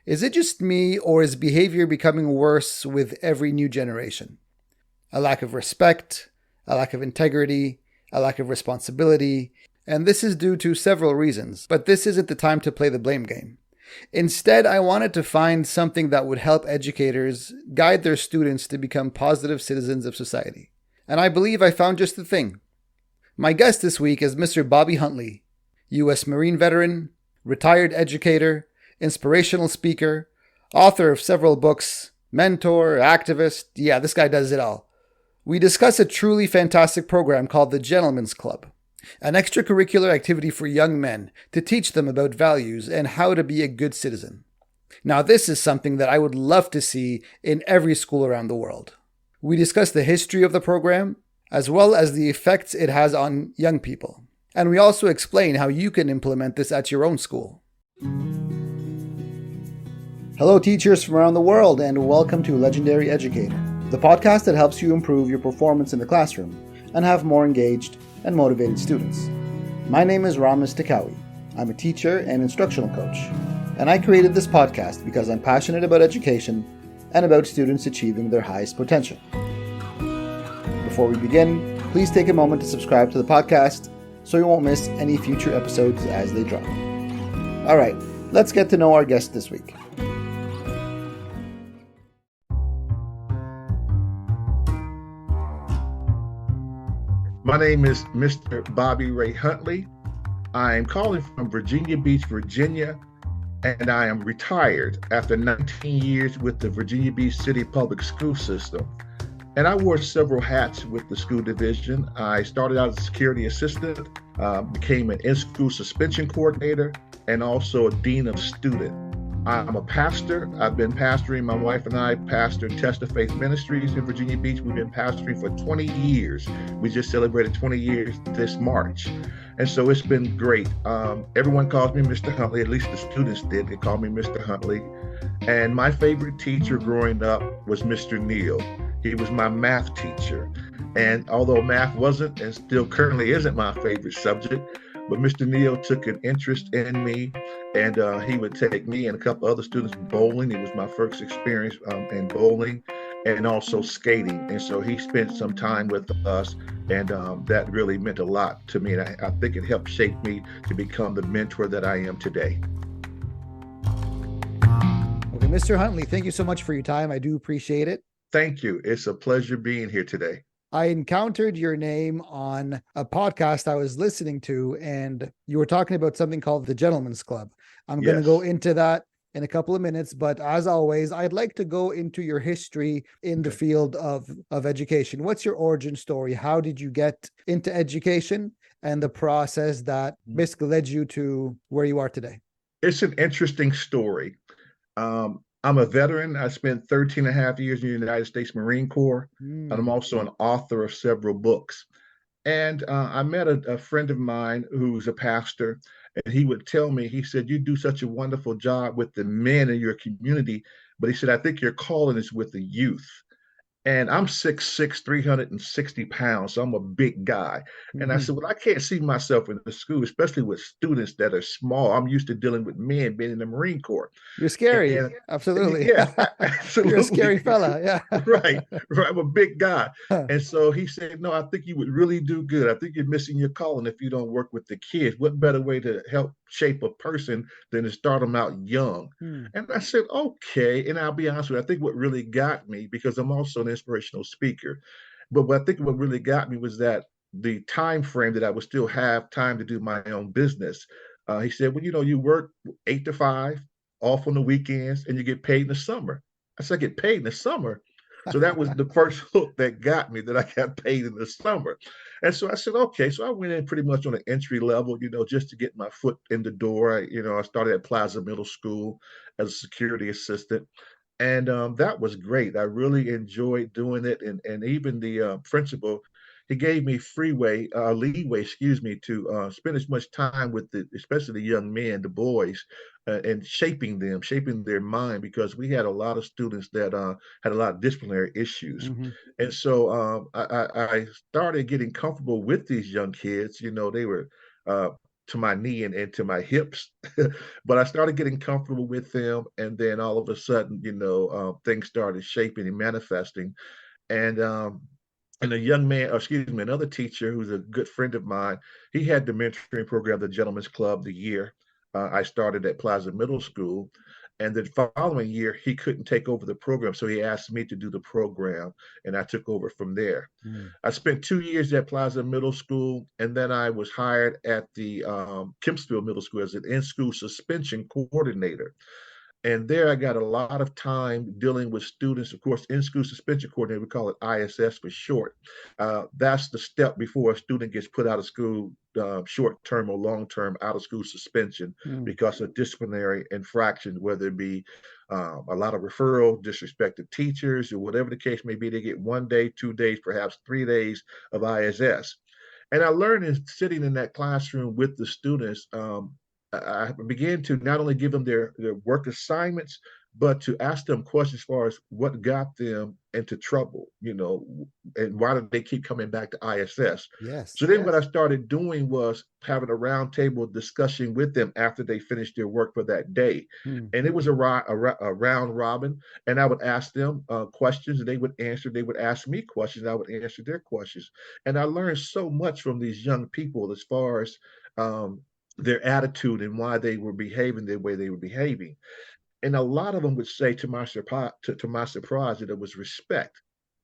Is it just me, or is behavior becoming worse with every new generation? A lack of respect, a lack of integrity, a lack of responsibility, and this is due to several reasons, but this isn't the time to play the blame game. Instead, I wanted to find something that would help educators guide their students to become positive citizens of society. And I believe I found just the thing. My guest this week is Mr. Bobby Huntley, U.S. Marine veteran, retired educator, inspirational speaker, author of several books, mentor, activist. Yeah, this guy does it all. We discuss a truly fantastic program called the Gentleman's Club, an extracurricular activity for young men to teach them about values and how to be a good citizen. Now, this is something that I would love to see in every school around the world. We discuss the history of the program, as well as the effects it has on young people. And we also explain how you can implement this at your own school. Hello, teachers from around the world, and welcome to Legendary Educator, the podcast that helps you improve your performance in the classroom and have more engaged and motivated students. My name is Ramez Takawy. I'm a teacher and instructional coach, and I created this podcast because I'm passionate about education and about students achieving their highest potential. Before we begin, please take a moment to subscribe to the podcast so you won't miss any future episodes as they drop. All right, let's get to know our guest this week. My name is Mr. Bobby Ray Huntley. I am calling from Virginia Beach, Virginia, and I am retired after 19 years with the Virginia Beach City Public School System. And I wore several hats with the school division. I started out as a security assistant, became an in-school suspension coordinator, and also a dean of student. I'm a pastor. I've been pastoring, my wife and I pastor Test of Faith Ministries in Virginia Beach. We've been pastoring for 20 years. We just celebrated 20 years this March. And so it's been great. Everyone calls me Mr. Huntley, at least the students did. They call me Mr. Huntley. And my favorite teacher growing up was Mr. Neal. He was my math teacher. And although math wasn't and still currently isn't my favorite subject, but Mr. Neal took an interest in me, and he would take me and a couple other students bowling. It was my first experience in bowling and also skating. And so he spent some time with us, and that really meant a lot to me. And I think it helped shape me to become the mentor that I am today. Okay, Mr. Huntley, thank you so much for your time. I do appreciate it. Thank you. It's a pleasure being here today. I encountered your name on a podcast I was listening to, and you were talking about something called the Gentleman's Club. I'm going to go into that in a couple of minutes, but as always, I'd like to go into your history in the field of education. What's your origin story? How did you get into education and the process that basically led you to where you are today? It's an interesting story. I'm a veteran. I spent 13 and a half years in the United States Marine Corps, and I'm also an author of several books. And I met a friend of mine who's a pastor, and he would tell me, he said, "You do such a wonderful job with the men in your community," but he said, "I think your calling is with the youth." And I'm 6'6", 360 pounds, so I'm a big guy. And I said, well, I can't see myself in the school, especially with students that are small. I'm used to dealing with men, being in the Marine Corps. You're scary. Absolutely. Yeah, absolutely. You're a scary fella. Yeah. Right. I'm a big guy. And so he said, no, I think you would really do good. I think you're missing your calling if you don't work with the kids. What better way to help shape a person than to start them out young? And I said, okay. And I'll be honest with you, I think what really got me, because I'm also an inspirational speaker, but I think what really got me was that the time frame that I would still have time to do my own business. He said, well, you work 8 to 5, off on the weekends, and you get paid in the summer. I said, I get paid in the summer. So that was the first hook that got me, that I got paid in the summer. And so I said, okay. So I went in pretty much on an entry level, just to get my foot in the door. I started at Plaza Middle School as a security assistant. And that was great. I really enjoyed doing it. And even the principal, he gave me leeway, to spend as much time with especially the young men, the boys, and shaping their mind, because we had a lot of students that had a lot of disciplinary issues. And so I started getting comfortable with these young kids. They were to my knee and to my hips. But I started getting comfortable with them, and then all of a sudden, things started shaping and manifesting. And and a young man, or excuse me, another teacher who's a good friend of mine, he had the mentoring program, the Gentlemen's Club, the year I started at Plaza Middle School. And the following year, he couldn't take over the program. So he asked me to do the program, and I took over from there. Mm. I spent 2 years at Plaza Middle School, and then I was hired at the Kempsville Middle School as an in school suspension coordinator. And there I got a lot of time dealing with students, of course, in-school suspension coordinator, we call it ISS for short. That's the step before a student gets put out of school, short-term or long-term out-of-school suspension Mm. because of disciplinary infractions, whether it be a lot of referral, disrespect of teachers, or whatever the case may be. They get 1 day, 2 days, perhaps 3 days of ISS. And I learned in sitting in that classroom with the students, I began to not only give them their work assignments, but to ask them questions as far as what got them into trouble, and why did they keep coming back to ISS? Yes. So then what I started doing was having a roundtable discussion with them after they finished their work for that day. Mm. And it was a round robin, and I would ask them questions, and they would answer. They would ask me questions, I would answer their questions. And I learned so much from these young people as far as um, their attitude and why they were behaving the way they were behaving. And a lot of them would say, to my surprise, that it was respect,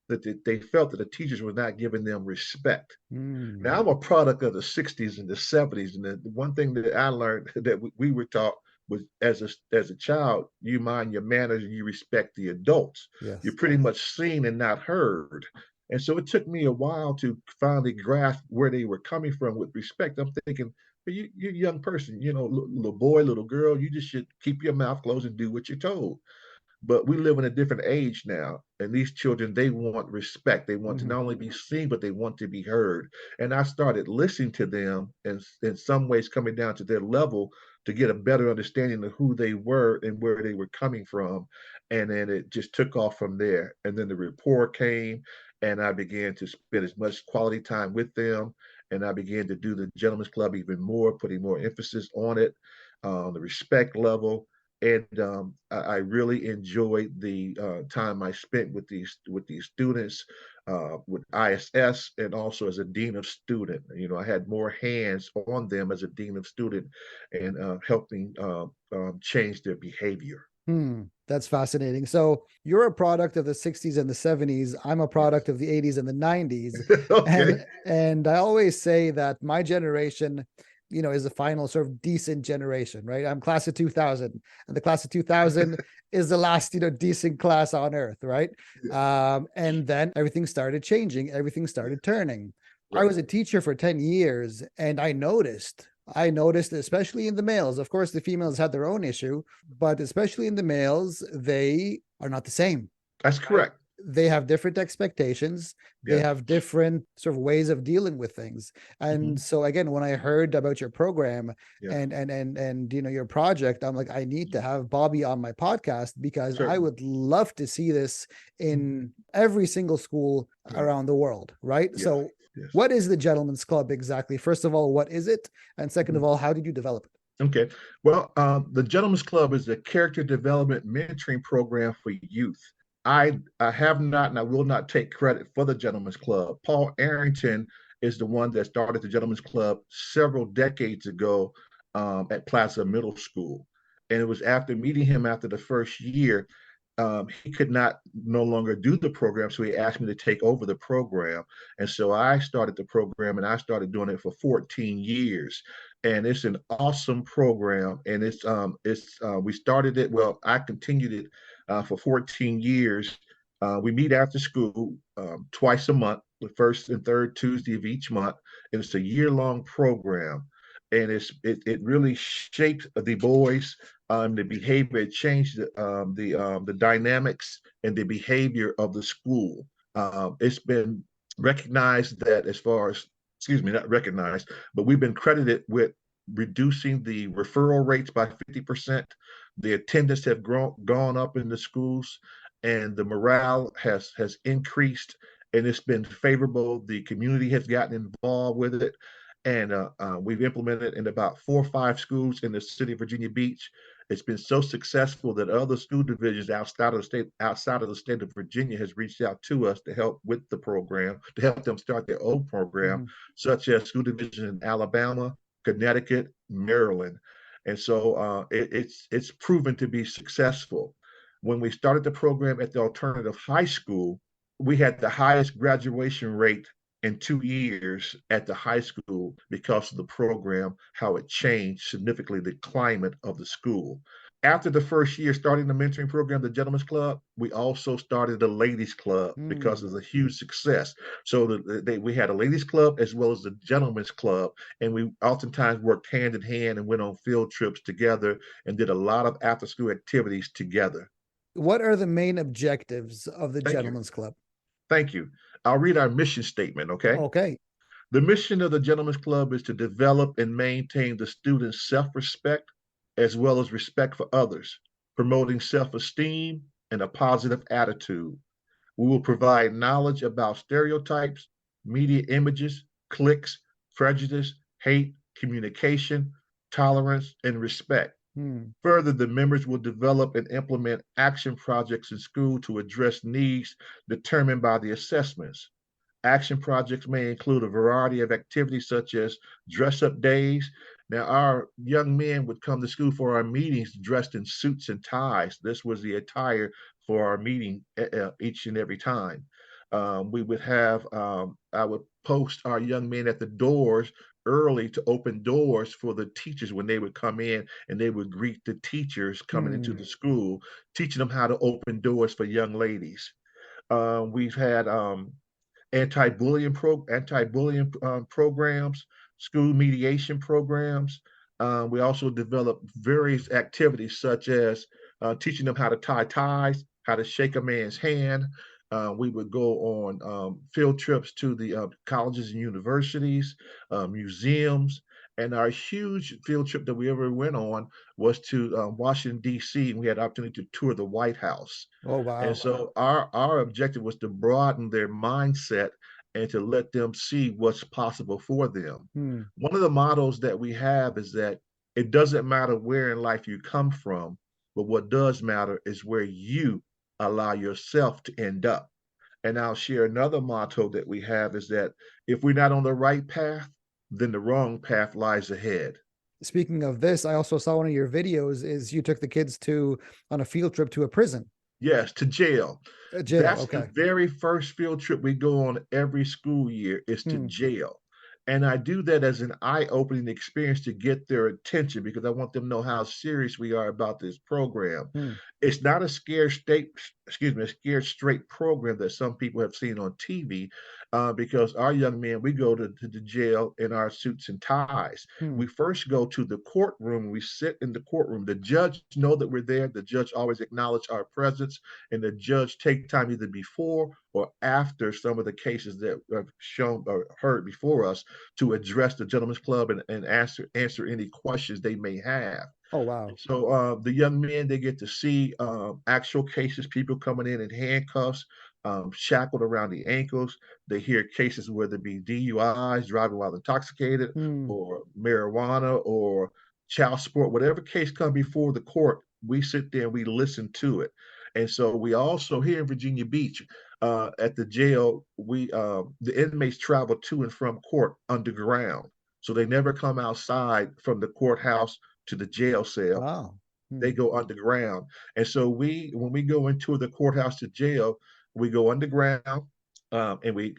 that they felt that the teachers were not giving them respect. Mm. Now, I'm a product of the 60s and the 70s. And the one thing that I learned that we were taught was, as a child, you mind your manners and you respect the adults. You're Yes. pretty much seen and not heard. And so it took me a while to finally grasp where they were coming from with respect. I'm thinking, you're a young person, little boy, little girl, you just should keep your mouth closed and do what you're told. But we live in a different age now, and these children, they want respect. They want to Mm-hmm. not only be seen, but they want to be heard. And I started listening to them, and in some ways coming down to their level to get a better understanding of who they were and where they were coming from. And then it just took off from there. And then the rapport came, and I began to spend as much quality time with them. And I began to do the Gentlemen's Club even more, putting more emphasis on it, the respect level. And I really enjoyed the time I spent with these students, with ISS, and also as a dean of student. I had more hands on them as a dean of student, and helping change their behavior. Hmm. That's fascinating. So you're a product of the 60s and the 70s. I'm a Yes. product of the 80s and the 90s. Okay. And I always say that my generation, is a final sort of decent generation, right? I'm class of 2000, and the class of 2000 is the last, decent class on earth, right? And then everything started changing, everything started turning. I Right. was a teacher for 10 years, and I noticed, especially in the males. Of course, the females had their own issue, but especially in the males, they are not the same. That's correct. They have different expectations. They Yes. have different sort of ways of dealing with things. And Mhm. so again, when I heard about your program Yes. and your project, I'm like, I need to Mhm. have Bobby on my podcast because I Certainly. would love to see this Mhm. in every single school Right. around the world, right? Yes. So Yes. what is the Gentleman's Club exactly? First of all, what is it? And second of Mhm. all, how did you develop it? Okay. Well, the Gentlemen's Club is a character development mentoring program for youth. I have not, and I will not take credit for the Gentlemen's Club. Paul Arrington is the one that started the Gentlemen's Club several decades ago, at Plaza Middle School. And it was after meeting him after the first year, he could not no longer do the program, so he asked me to take over the program. And so I started the program, and I started doing it for 14 years. And it's an awesome program. And it's we started it. Well, I continued it for 14 years. We meet after school twice a month, the first and third Tuesday of each month, and it's a year-long program. And it really shaped the boys, the behavior. It changed the dynamics and the behavior of the school. It's been recognized that, as far as, excuse me, not recognized, but we've been credited with reducing the referral rates by 50%. The attendance have gone up in the schools, and the morale has increased, and it's been favorable. The community has gotten involved with it. and we've implemented in about 4 or 5 schools in the city of Virginia Beach. It's been so successful that other school divisions outside of the state of Virginia has reached out to us to help with the program, to help them start their own program, Hmm. such as school divisions in Alabama, Connecticut, Maryland. And so it's proven to be successful. When we started the program at the alternative high school, we had the highest graduation rate in 2 years at the high school because of the program, how it changed significantly the climate of the school. After the first year starting the mentoring program, the Gentlemen's Club, we also started the Ladies Club because Hmm. it was a huge success. So we had a Ladies Club as well as the Gentlemen's Club, and we oftentimes worked hand in hand and went on field trips together and did a lot of after school activities together. What are the main objectives of the Thank you. Gentlemen's Club? Thank you. I'll read our mission statement, okay? Okay. The mission of the Gentlemen's Club is to develop and maintain the student's self respect as well as respect for others, promoting self esteem and a positive attitude. We will provide knowledge about stereotypes, media images, cliques, prejudice, hate, communication, tolerance, and respect. Hmm. Further, the members will develop and implement action projects in school to address needs determined by the assessments. Action projects may include a variety of activities such as dress up days. Now, our young men would come to school for our meetings dressed in suits and ties. This was the attire for our meeting each and every time. We would have, I would post our young men at the doors early to open doors for the teachers when they would come in, and they would greet the teachers coming into Hmm. the school, teaching them how to open doors for young ladies. We've had anti-bullying programs, school mediation programs. We also develop various activities such as teaching them how to tie ties, how to shake a man's hand. We would go on field trips to the colleges and universities, museums, and our huge field trip that we ever went on was to Washington, D.C., and we had the opportunity to tour the White House. Oh, And wow. so our objective was to broaden their mindset and to let them see what's possible for them. Hmm. One of the mottos that we have is that it doesn't matter where in life you come from, but what does matter is where you allow yourself to end up. And I'll share another motto that we have is that if we're not on the right path, then the wrong path lies ahead. Speaking of this, I also saw one of your videos is you took the kids to on a field trip to a prison, Yes, to jail. a jail. That's the Okay. very first field trip we go on every school year is to Hmm. jail. And I do that as an eye-opening experience to get their attention because I want them to know how serious we are about this program. Hmm. It's not a a scared straight program that some people have seen on TV, because our young men, we go to the jail in our suits and ties. Hmm. We first go to the courtroom. We sit in the courtroom. The judge know that we're there. The judge always acknowledge our presence, and the judge take time either before or after some of the cases that have shown or heard before us to address the Gentlemen's Club and answer any questions they may have. Oh, wow. So the young men, they get to see actual cases, people coming in handcuffs, shackled around the ankles. They hear cases whether it be DUIs, driving while intoxicated, Hmm. or marijuana, or child support, whatever case come before the court. We sit there and we listen to it. And so we also here in Virginia Beach, at the jail, we the inmates travel to and from court underground, so they never come outside from the courthouse to the jail cell. Wow. They Hmm. go underground. And so when we go into the courthouse to jail, we go underground, and we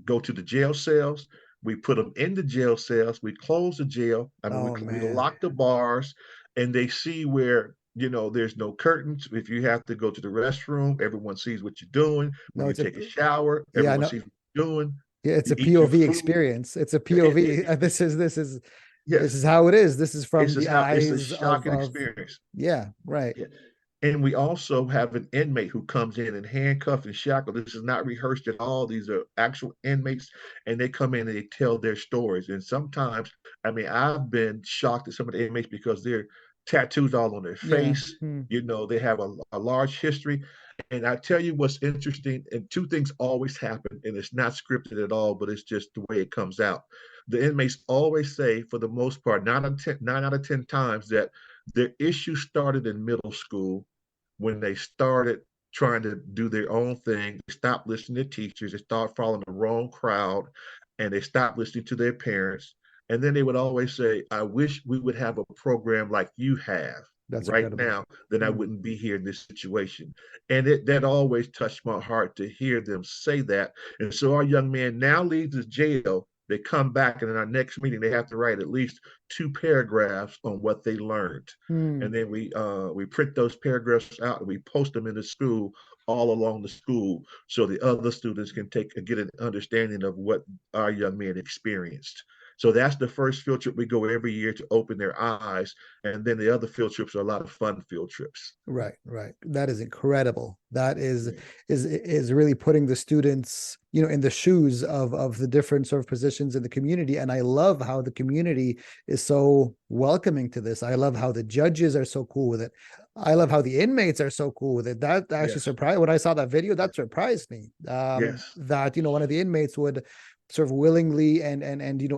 go to the jail cells. We put them in the jail cells. We close the jail. I mean, Oh, we man. lock the bars, and they see where, there's no curtains. If you have to go to the restroom, everyone sees what you're doing. When No, you it's a take a shower, yeah, I everyone know. sees what you're doing. Yeah, it's You a eat your POV food. experience. It's a It, POV. it, This yes, is how it is. This is from the it's a eyes shocking of experience. yeah, right. Yeah. And we also have an inmate who comes in and handcuffed and shackled. This is not rehearsed at all. These are actual inmates, and they come in and they tell their stories. And sometimes, I mean, I've been shocked at some of the inmates because they're tattoos all on their Yeah. face. Hmm. They have a large history. And I tell you what's interesting, and two things always happen, and it's not scripted at all, but it's just the way it comes out. the inmates always say, for the most part, 9 out of 10 times, that their issue started in middle school when they started trying to do their own thing. They stopped listening to teachers, they started following the wrong crowd, and they stopped listening to their parents. And then they would always say, I wish we would have a program like you have That's right incredible. now, then I wouldn't be here in this situation. And that always touched my heart to hear them say that. And so our young man now leaves the jail. They come back, and in our next meeting, they have to write at least 2 paragraphs on what they learned. Mm. And then we print those paragraphs out and we post them in the school, all along the school, so the other students can get an understanding of what our young men experienced. So that's the first field trip we go every year to open their eyes. And then the other field trips are a lot of fun field trips. Right, right. That is incredible. That is Yeah. is really putting the students, in the shoes of the different sort of positions in the community. And I love how the community is so welcoming to this. I love how the judges are so cool with it. I love how the inmates are so cool with it. That actually Yes. surprised when I saw that video. That surprised me. Yes. That one of the inmates would sort of willingly and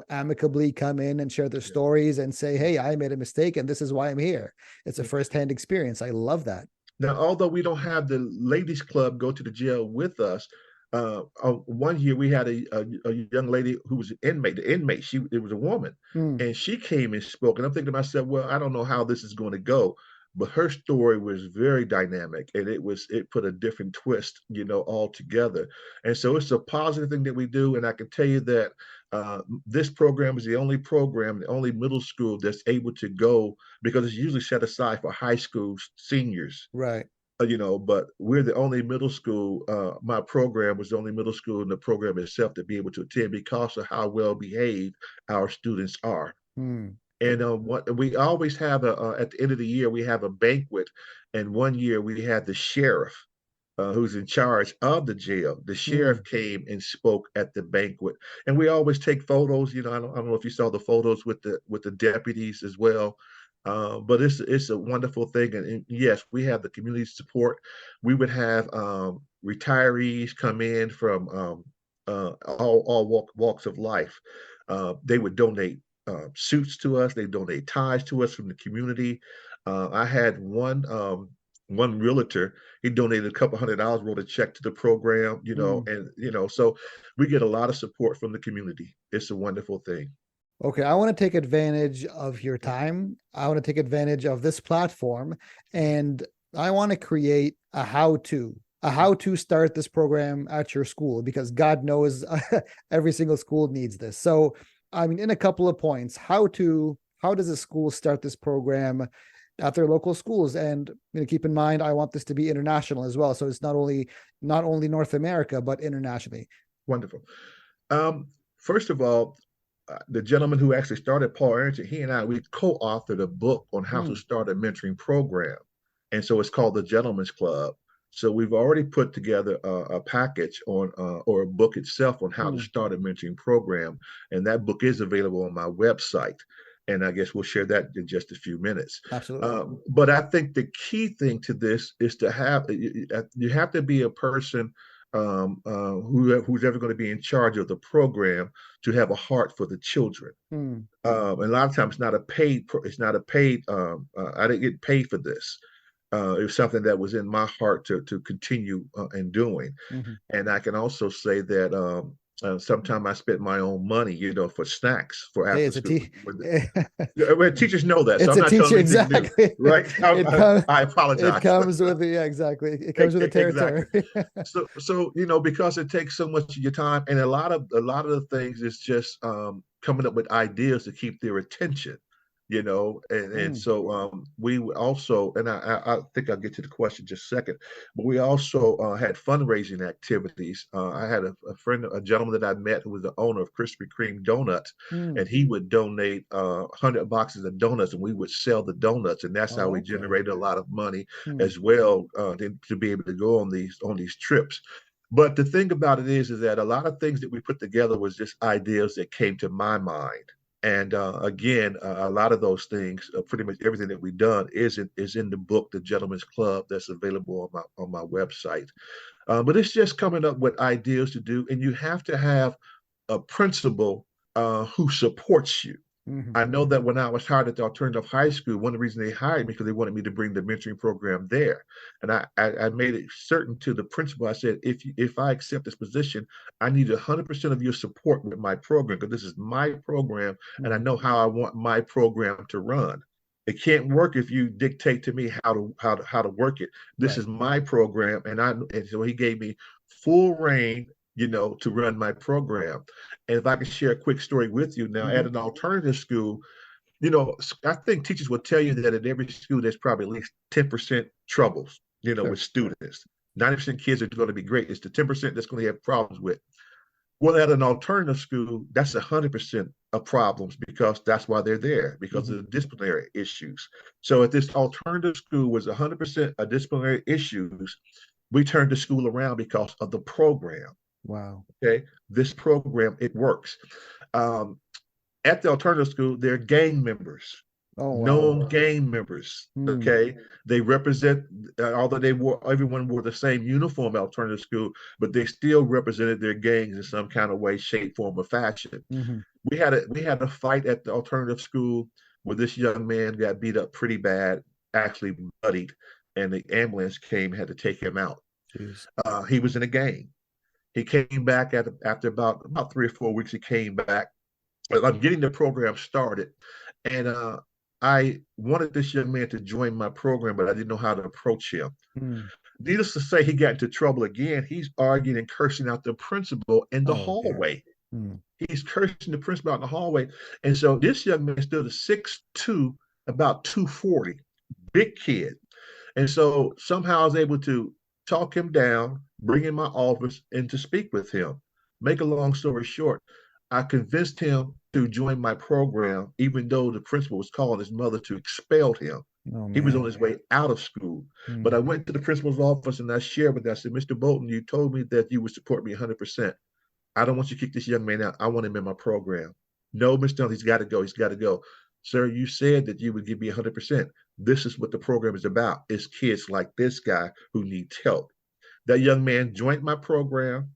amicably come in and share their Yeah. stories and say, "Hey, I made a mistake, and this is why I'm here." It's a Yeah. firsthand experience. I love that. Now, although we don't have the ladies club go to the jail with us, one year we had a young lady who was an inmate. The inmate, it was a woman, Mm, and she came and spoke. And I'm thinking to myself, well, I don't know how this is going to go, but her story was very dynamic, and it put a different twist, altogether. And so it's a positive thing that we do. And I can tell you that this program is the only program, the only middle school that's able to go, because it's usually set aside for high school seniors, right. but we're the only middle school. My program was the only middle school in the program itself to be able to attend because of how well behaved our students are. Mm, And what we always have at the end of the year, we have a banquet. And one year we had the sheriff, who's in charge of the jail. The mm. sheriff came and spoke at the banquet, and we always take photos. I don't know if you saw the photos with the deputies as well, but it's a wonderful thing. And yes, we have the community support. We would have retirees come in from all walks of life. They would donate suits to us. They donate ties to us from the community. I had one realtor. He donated a couple $100, wrote a check to the program, Mm. and so we get a lot of support from the community. It's a wonderful thing. Okay, I want to take advantage of your time. I want to take advantage of this platform, and I want to create a how to start this program at your school, because God knows every single school needs this. So, I mean, in a couple of points, how does a school start this program at their local schools? And keep in mind, I want this to be international as well. So it's not only North America, but internationally. Wonderful. Um, First of all, the gentleman who actually started, Paul Arrington, he and I, we co-authored a book on how to Hmm. start a mentoring program. And so it's called the Gentleman's Club. So we've already put together a package or a book itself on how to Hmm. start a mentoring program. And that book is available on my website. And I guess we'll share that in just a few minutes. Absolutely. But I think the key thing to this is to you have to be a person who's ever going to be in charge of the program, to have a heart for the children. Hmm. And a lot of times it's not a paid, I didn't get paid for this. It was something that was in my heart to continue in doing. Hmm. And I can also say that sometimes I spent my own money, for snacks for Hey, after it's a school. t. Well, teachers know that, so It's I'm a not telling teacher, them anything new, exactly. right? It comes I it apologize. comes with the, yeah, exactly. It comes with the Exactly. territory. So because it takes so much of your time, and a lot of the things is just coming up with ideas to keep their attention, and Mm, so we also, and I think I'll get to the question just a second, but we also had fundraising activities. I had a friend, a gentleman that I met, who was the owner of Krispy Kreme donuts, mm. and he would donate 100 boxes of donuts, and we would sell the donuts, and that's how we Okay. generated a lot of money Mm, as well, to be able to go on these trips. But the thing about it is that a lot of things that we put together was just ideas that came to my mind. And again, a lot of those things, pretty much everything that we've done, is in the book, The Gentleman's Club, that's available on my website. But it's just coming up with ideas to do, and you have to have a principle who supports you. Mm-hmm. I know that when I was hired at the alternative high school, one of the reasons they hired me because they wanted me to bring the mentoring program there. And I made it certain to the principal. I said, if I accept this position, I need 100% of your support with my program because this is my program and I Mm-hmm. know how I want my program to run. It can't work if you dictate to me how to work it. This Right. is my program, and so he gave me full reign, to run my program. And if I can share a quick story with you now, Mm-hmm. at an alternative school, I think teachers will tell you that at every school there's probably at least 10% troubles, Sure. with students. 90% kids are going to be great. It's the 10% that's going to have problems with. Well, at an alternative school, that's 100% of problems because that's why they're there, because Mm-hmm. of the disciplinary issues. So if this alternative school was 100% of disciplinary issues, we turned the school around because of the program. Wow. Okay. This program, it works. Um, at the alternative school, they're gang members, Oh, wow. known gang members. Mm. Okay, they represent, although everyone wore the same uniform at alternative school, but they still represented their gangs in some kind of way, shape, form, or fashion. Mm-hmm. We had a fight at the alternative school where this young man got beat up pretty bad, actually bloodied, and the ambulance came, had to take him out. Jeez. He was in a gang. He came back after about 3 or 4 weeks. He came back. I'm getting the program started, and I wanted this young man to join my program, but I didn't know how to approach him. Mm. Needless to say, he got into trouble again. He's arguing and cursing out the principal in the Oh, dear. hallway. Mm. He's cursing the principal out in the hallway. And so this young man stood at 6'2", about 240, big kid. And so somehow I was able to talk him down, bring in my office, and to speak with him. Make a long story short, I convinced him to join my program, even though the principal was calling his mother to expel him. Oh, He was on man. his way out of school. But Mm. I went to the principal's office and I shared with him. I said, Mr. Bolton, you told me that you would support me 100%. I don't want you to kick this young man out. I want him in my program. No, Mr. Huntley, he's got to go. He's got to go. Sir, you said that you would give me 100%. This is what the program is about. It's kids like this guy who needs help. That young man joined my program.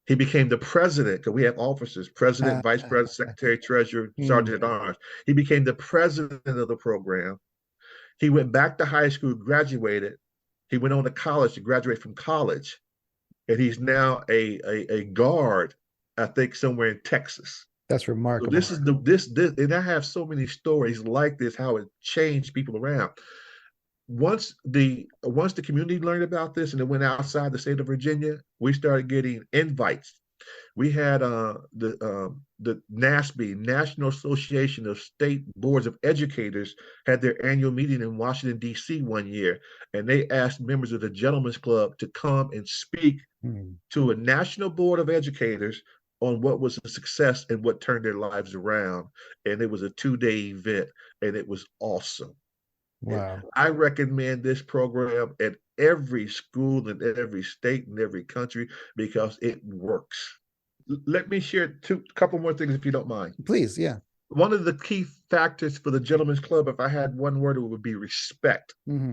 He became the president because we have officers, president, vice president, secretary, treasurer, Mm. sergeant at arms. He became the president of the program. He went back to high school, graduated. He went on to college to graduate from college. And he's now a guard, I think, somewhere in Texas. That's So remarkable. this is and I have so many stories like this, how it changed people around. Once the community learned about this and it went outside the state of Virginia, we started getting invites. We had the NASB, National Association of State Boards of Educators, had their annual meeting in Washington, D.C. one year, and they asked members of the Gentlemen's Club to come and speak Mm. to a national board of educators on what was a success and what turned their lives around. And it was a 2-day event, and it was awesome. Wow. I recommend this program at every school in every state in every country because it works. Let me share a couple more things if you don't mind. Please, yeah. One of the key factors for the Gentlemen's Club, if I had one word, it would be respect. Mm-hmm.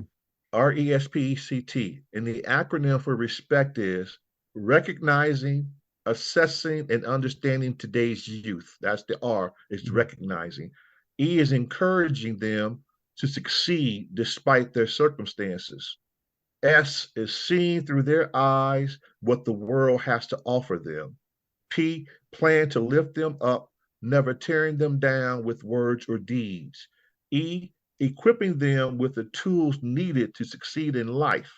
RESPECT. And the acronym for respect is recognizing, assessing, and understanding today's youth. That's the R, is Mm-hmm. recognizing. E is encouraging them to succeed despite their circumstances. S is seeing through their eyes what the world has to offer them. P, plan to lift them up, never tearing them down with words or deeds. E, equipping them with the tools needed to succeed in life.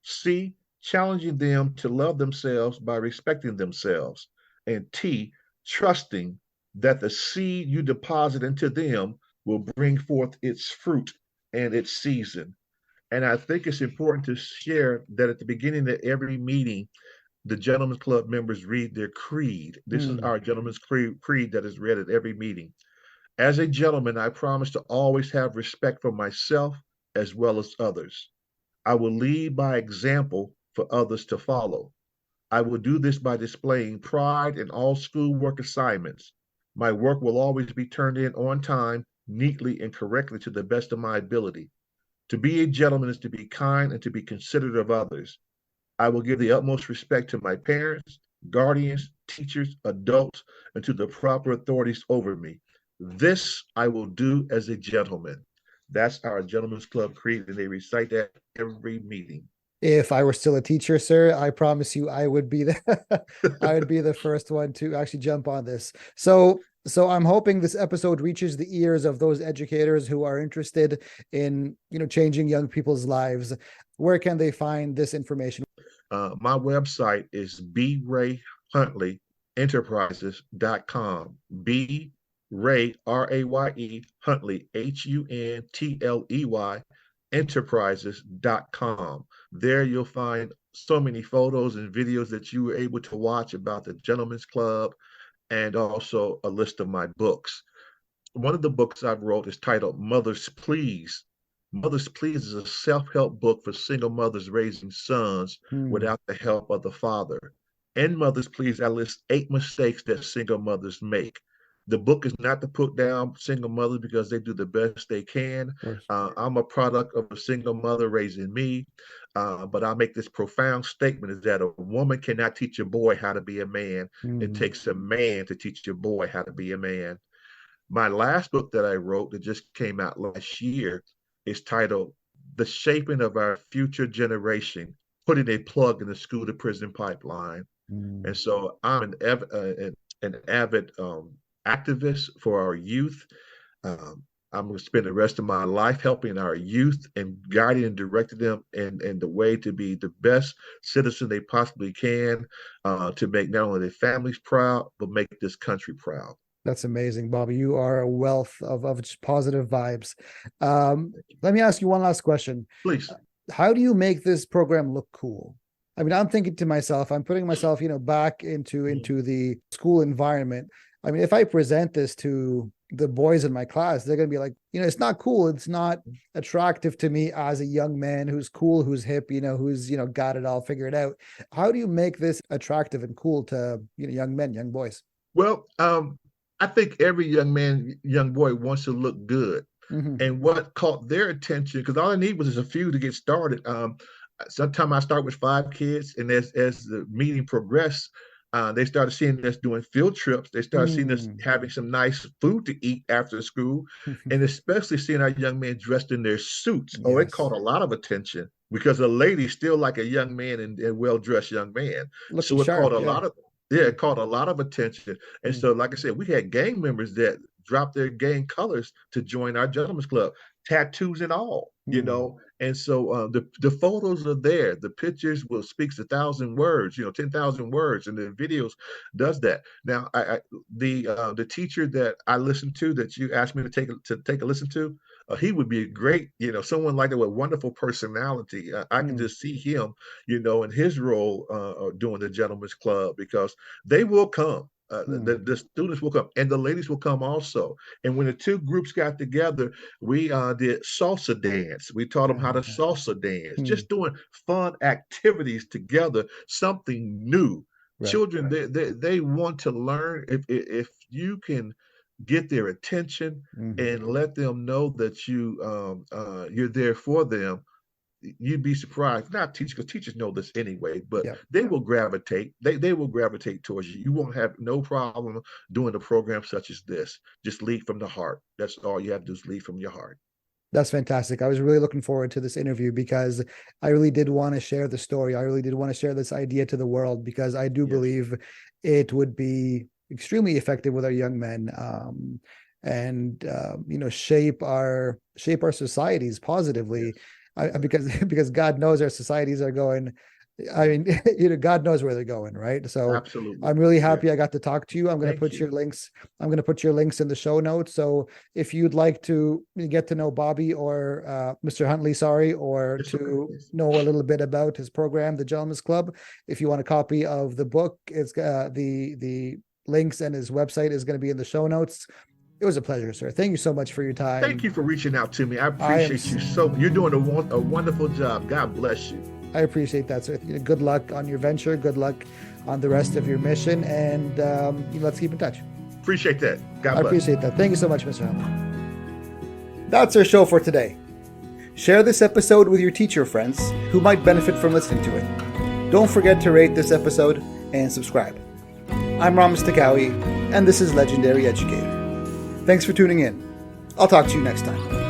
C, challenging them to love themselves by respecting themselves. And T, trusting that the seed you deposit into them will bring forth its fruit and its season. And I think it's important to share that at the beginning of every meeting, the Gentlemen's Club members read their creed. This is Mm. our Gentlemen's Creed that is read at every meeting. As a gentleman, I promise to always have respect for myself as well as others. I will lead by example for others to follow. I will do this by displaying pride in all schoolwork assignments. My work will always be turned in on time, neatly, and correctly to the best of my ability. To be a gentleman is to be kind and to be considerate of others. I will give the utmost respect to my parents, guardians, teachers, adults, and to the proper authorities over me. This I will do as a gentleman. That's our gentleman's club creed, and they recite that every meeting. If I were still a teacher, sir, I promise you I would be the I would be the first one to actually jump on this. So I'm hoping this episode reaches the ears of those educators who are interested in, changing young people's lives. Where can they find this information? My website is brayhuntley.enterprises.com. B Ray, Raye, Huntley, Huntley, enterprises.com. There you'll find so many photos and videos that you were able to watch about the Gentlemen's Club, and also a list of my books. One of the books I've wrote is titled Mothers Please. Mothers Please is a self-help book for single mothers raising sons without the help of the father. In Mothers Please, I list 8 mistakes that single mothers make. The book is not to put down single mothers because they do the best they can. I'm a product of a single mother raising me, but I make this profound statement is that a woman cannot teach a boy how to be a man. It takes a man to teach a boy how to be a man. My last book that I wrote that just came out last year is titled The Shaping of Our Future Generation, putting a plug in the school to prison pipeline. And so I'm an avid activist for our youth. I'm going to spend the rest of my life helping our youth and guiding and directing them in the way to be the best citizen they possibly can, to make not only their families proud, but make this country proud. That's amazing, Bobby. You are a wealth of just positive vibes. Let me ask you one last question. Please. How do you make this program look cool? I mean, I'm thinking to myself, I'm putting myself, back into the school environment. I mean, if I present this to the boys in my class, they're going to be like, it's not cool. It's not attractive to me as a young man who's cool, who's hip, who's, got it all figured out. How do you make this attractive and cool to, young men, young boys? Well, I think every young man, young boy wants to look good. And what caught their attention, because all I need was just a few to get started. Sometimes I start with 5 kids, and as the meeting progressed, they started seeing us doing field trips. They started seeing us having some nice food to eat after school, and especially seeing our young men dressed in their suits. Oh, it caught a lot of attention because a lady still like a young man and well-dressed young man. So it caught a lot of it caught a lot of attention. And so, like I said, we had gang members that dropped their gang colors to join our gentlemen's club, tattoos and all, And so the photos are there. The pictures will speak 1,000 words, 10,000 words, and the videos does that. Now, the teacher that I listened to that you asked me to take a listen to, he would be a great, someone like that with wonderful personality. I can just see him, in his role doing the gentlemen's club, because they will come. The students will come, and the ladies will come also. And when the two groups got together, we did salsa dance. We taught them how to salsa dance, just doing fun activities together, something new. Right. Children, they want to learn. If you can get their attention and let them know that you're there for them, you'd be surprised. Not teachers, because teachers know this anyway, but they will gravitate. They will gravitate towards you. You won't have no problem doing a program such as this. Just lead from the heart. That's all you have to do, is lead from your heart. That's fantastic. I was really looking forward to this interview because I really did want to share the story. I really did want to share this idea to the world, because I do believe it would be extremely effective with our young men, and shape our societies positively. Because God knows our societies are going. I mean, God knows where they're going, right? So absolutely. I'm really happy I got to talk to you. I'm going to put your links. I'm going to put your links in the show notes. So if you'd like to get to know Bobby or Mr. Huntley, or to know a little bit about his program, the Gentlemen's Club, if you want a copy of the book, it's the links and his website is going to be in the show notes. It was a pleasure, sir. Thank you so much for your time. Thank you for reaching out to me. I appreciate you so. You're doing a wonderful job. God bless you. I appreciate that, sir. Good luck on your venture. Good luck on the rest of your mission. And let's keep in touch. Appreciate that. God bless. I appreciate that. Thank you so much, Mr. Huntley. That's our show for today. Share this episode with your teacher friends who might benefit from listening to it. Don't forget to rate this episode and subscribe. I'm Ramez Takawy, and this is Legendary Educator. Thanks for tuning in. I'll talk to you next time.